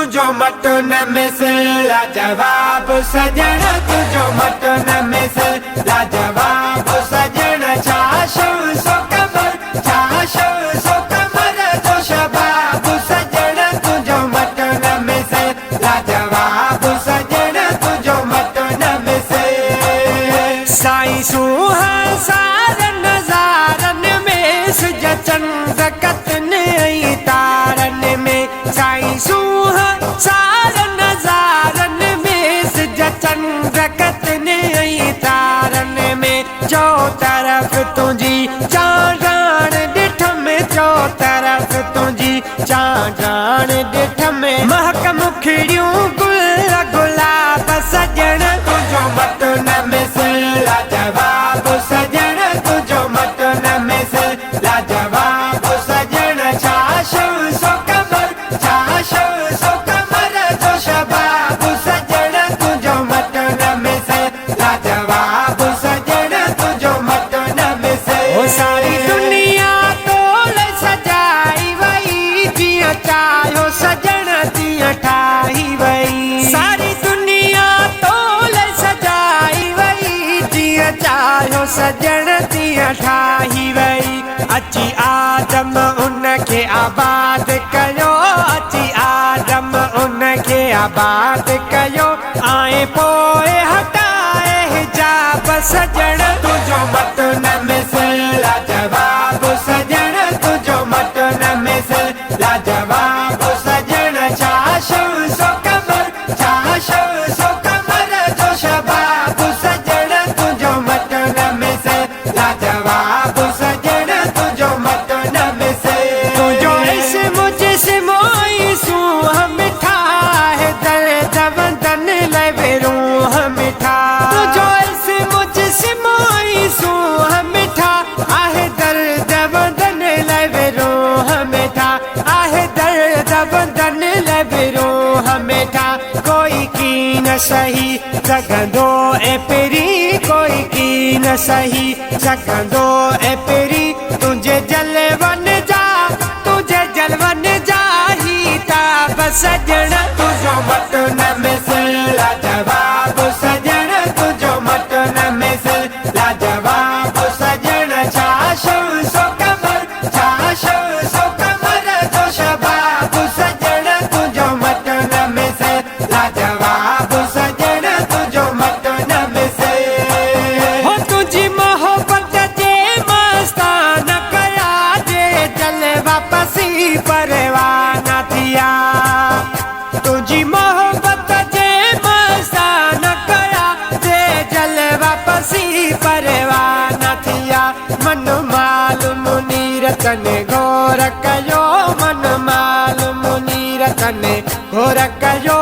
तुझो मटन में से लाजवाब सजन, तुझो मटन में से लाजवाब सजन। छाशो सो कमर, छाशो सो कमर जो शबाब सजन, तुझो मटन में से लाजवाब सजन, तुझो मटन में से। साईं सुहा सारन नजारन में सज चंदकत नहीं तारन में। साईं सुहा सारन नजारन में सज चंदकत नहीं तारन में। जो तरफ तुझी चांदान डिठ में, जो तरफ तुझी चांदान डिठ में। महक मुखड़ियों गुल गुलाब सजन, तुझो मटन में से लाजवाब सजन, तुझो मटन में से लाजवाब सजन। छाशो सो कमर, छाशो सो कमर जो शबाब सजन, तुझो मटन में से लाजवाब सजन, तुझो मटन में से। ओ सारी दुनिया तोल सजाई वही, जिया चाहो सजन जिया ठाही वही। सारी दुनिया तोल सजाई वही, जिया चाहो सजन जिया ठाही वही। अची आदम उनके आबाद कयो, अची आदम उनके आबाद कयो। आए पोए हटाए हिजाब सजन, तुझो मटन में से लाजवाब सजन, तुझो मटन में से लाजवाब सजन। छाशो सो कमर, छाशो सो कमर जो शबाब सजन, तुझो मटन में से लाजवाब सजन, तुझो मटन में से। तुझो इस मुझसे मोई सू हम मिठा है, दर्द वंदन ले रूह मिठा। तुझो इस मुझसे मोई सू हम मिठा, आहे दर्द वंदन ले रूह मिठा, आहे दर्द वंदन ले रूह मिठा। कोई की न सही सघंदो ए पेरी, कोई की न सही सघंदो ए पेरी। तुझे जलवन जा, तुझे जलवन जा ही ताब सजन, तुझो मटन में से लाजवाब सजन, तुझो मटन में से लाजवाब सजन। छाशो सो कमर, छाशो सो कमर जो शबाब सजन, तुझो मटन में से लाजवाब सजन, तुझो मटन में से। हो तुझी मोहब्बत जे मस्ताना कया, जे जल वापसी परवाना थिया। तुझी मोहब्बत जे मस्ताना कया, जे जल वापसी परवाना थिया। मन माल मुनीर तने घोर कयो, मन माल मुनीर तने घोर कयो।